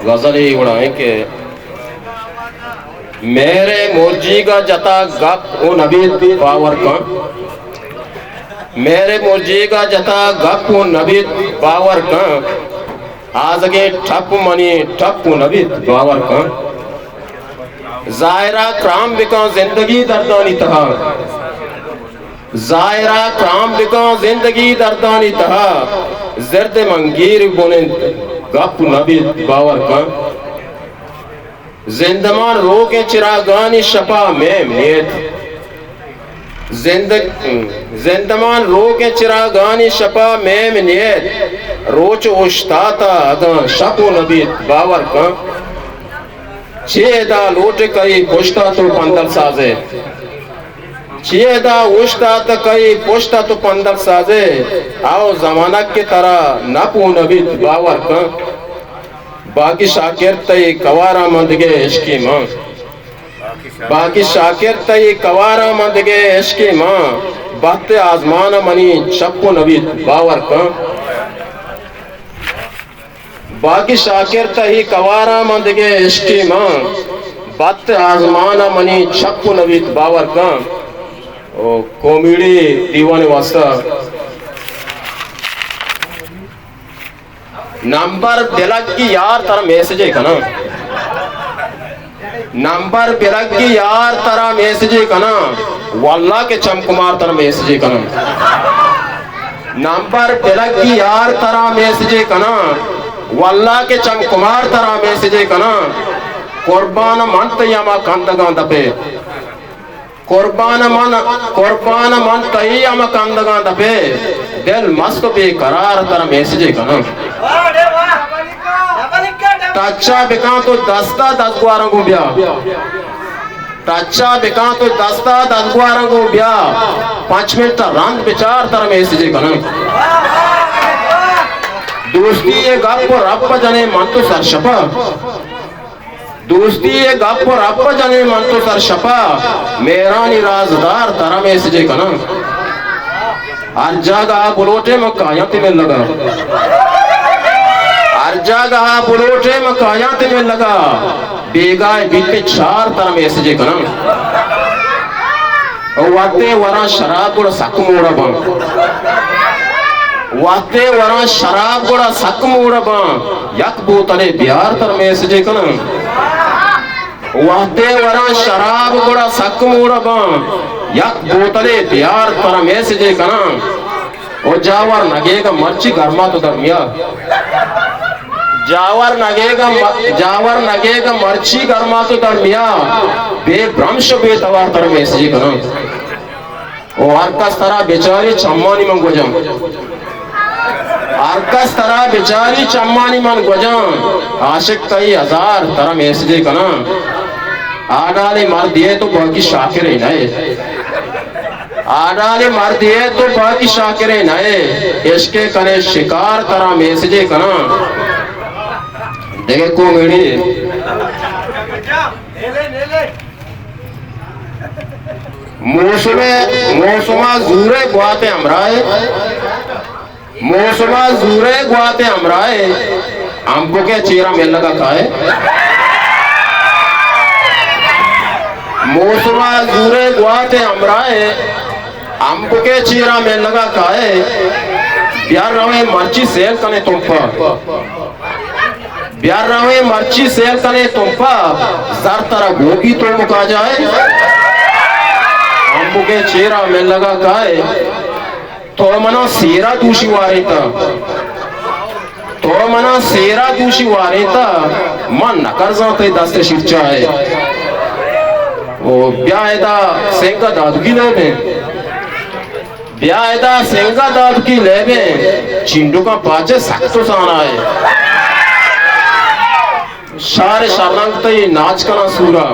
गजल ही उड़ाए के मेरे मोर्जी का जता गप ओ नबी पावर का मेरे मोर्जी का जता गप ओ नबी पावर का आज के ठप मनी ठप नबी पावर का जायरा क्राम बिका जिंदगी दर्दानी तहा जायरा क्राम बिका जिंदगी दर्दानी तहा जर्द मंगीर बोले गप नबी बावर का जिंदमान रो के चिरागानी शपा में नेत जिंदमान रो के चिरागानी शपा में नेत रोच उश्ताता अगा शपो नबी बावर का छेदा लोट कई पुश्ता तो पंदर साजे छेदा उश्ता तो कई पुश्ता तो पंदर साजे आओ जमाना के तरह नपो नबी बावर का बाकी शाकिर तय कवारा मंद के इश्की माँ बाकी शाकिर तय कवारा मंद के इश्की माँ बात आजमान मनी शप्पो नबी बावर का बाकी शाकिर तय कवारा मंद के इश्की माँ बात आजमान मनी शप्पो नबी बावर का ओ कॉमेडी दीवाने वास्ता नंबर बिलक की यार तरह मैसेज है ना नंबर बिलक की यार तरह मैसेज है ना वल्ला के चमकुमार तरह मैसेज है ना नंबर बिलक की यार तरह मैसेज है ना वल्ला के चमकुमार तरह मैसेज है ना कुर्बान मन तयमा कंदगा दपे कुर्बान मन तयमा कंदगा दपे दिल मस्त बेकरार तरह मैसेज है ना टच्चा बिका तो दस्ता 10 गुआरों को ब्या टच्चा बिका तो दस्ता 10 गुआरों को ब्या 5 मिनट रंग विचार तरह मैसेज है ना दोस्ती ये गप रब जने मन तो सर शपा दोस्ती ये गप रब जने मन तो सर शपा मेरा निराजदार तरह मैसेज है ना हर जगह बुलोटे में कायत में लगा हर जगह बुलोटे में कायत में लगा बेगाय बीते 4 तरह मैसेज है ना वाते वरा शराब गुड़ा सक मोड़ा बा वाते वरा शराब गुड़ा सक मोड़ा बा यक बोतले बिहार तरह मैसेज है ना वाते वरा शराब गुड़ा सक मोड़ा बा यक बोतले बिहार तरह मैसेज है ना और जावर नगेगा मर्ची गर्मा तो दरमिया जावर नगेगा मर्ची गर्मा तो दरमिया बेभ्रंश बेतवार तरह मैसेज है ना और आरकस तरह बेचारी चम्मानी मन गोजम आरकस तरह बेचारी चम्मानी मन गोजम आशिक कई 1000 तरह मैसेज है ना आडाले मार दिए तो बाकी शाकिर ही नहीं आडाले मार दिए तो बाकी शाकिर ही नहीं इसके करे शिकार तरह मैसेज है ना देखे कॉमेडी मौसमा जूरे गुआते हमराए मौसमा जूरे गुआते हमराए हमको क्या चेहरा मिल लगा खाए मौसमा जूरे गुआते हमराए हमको के चेहरा में लगा खाए प्यार रहे मर्ची सेल कने तुमपा प्यार रहे मर्ची सेल कने तुमपा जर तरह गोगी तो मुका जाए हमको के चेहरा में लगा खाए तो मना सेरा दूषी वारे था तो मना सेरा दूषी वारे था मन नकर जाते दस्ते शिरचा है ओ ब्यायदा सेंगा दादू की लेबे ब्यायदा सेंगा दादू की लेबे चिंडू का पाचे सख्तो साना है शारे शरंग तई नाच कना सूरा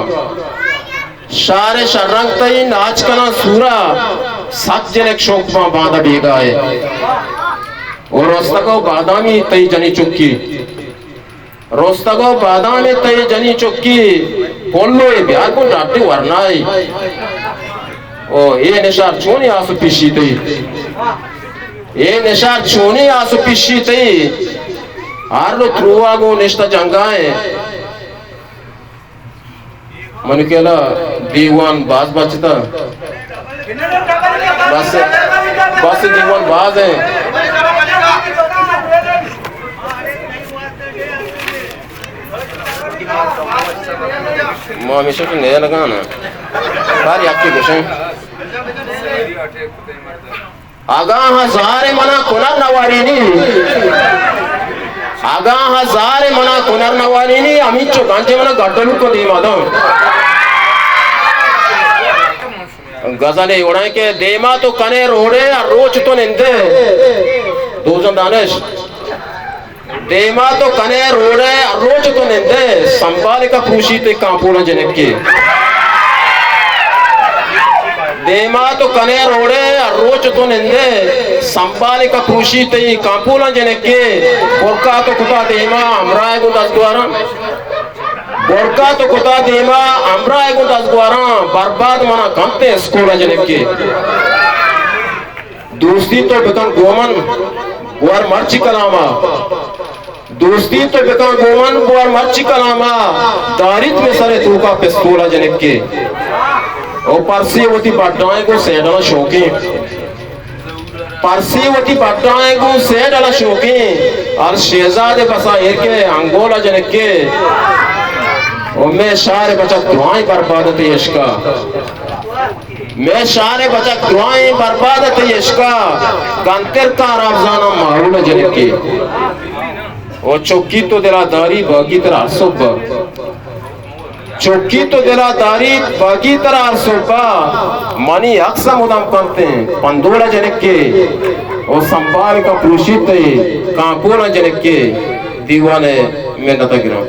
शारे शरंग तई नाच कना सूरा सात जने शोक पा बांधा बेगा है और रोस्तको बादामी तई जनी चुक्की रोस्तको बादामी तई जनी चुक्की बोलो ये ब्याह को डाटे वरनाई ओ ये निशार चोनी आसु पिशी तई ये निशार चोनी आसु पिशी तई आरलो त्रुवागो निष्ठा जंगाए मन केला दीवान बाज बचता बस बस दीवान बाज है मैं हमेशा तो नया लगा ना सारी आपकी कुछ आगा हजारे मना कुनर नवारीनी आगा हजारे मना कुनर नवारीनी अमित चो गांचे मना गड्डलू को दी मादम गजले उड़ाए के देमा तो कने रोड़े और रोच तो निंदे दूजन दानिश देमा तो कने रोड़े और रोच तो निंदे संभाल का पूछी ते कांपोला जनक के देमा तो कने रोड़े रोच तो निंदे संभाल का पूछी ते कांपोला जनक के बोरका तो कुता देमा अमराय को 10 द्वारा बोरका तो कुता देमा अमराय को 10 द्वारा बर्बाद मना कंते स्कूल जनक के दोस्ती तो बेकन गोमन बुआर मर्ची कलामा दोस्ती तो बेकन गोमन बुआर मर्ची कलामा दारित में सरे तू का पिस्तौला जनक के और परसीवती बाटाएं को सेडला शौकी परसीवती बाटाएं को सेडला शौकी और शेजादे बसा के अंगोला जनक के और मैं सारे बचा दुआएं बर्बाद थे इसका मैं सारे बचा दुआएं बर्बाद थे इसका गंतर का रमजाना मारूल जनक के और चौकी तो तेरा दारी बाकी तेरा सुबह चौकी तो तेरा दारी बाकी तरह सोपा मनी अक्सर मुदाम करते हैं पंदोला जनक के और संभाल का पुरुषित कांपोला जनक के दीवाने में नतगिरा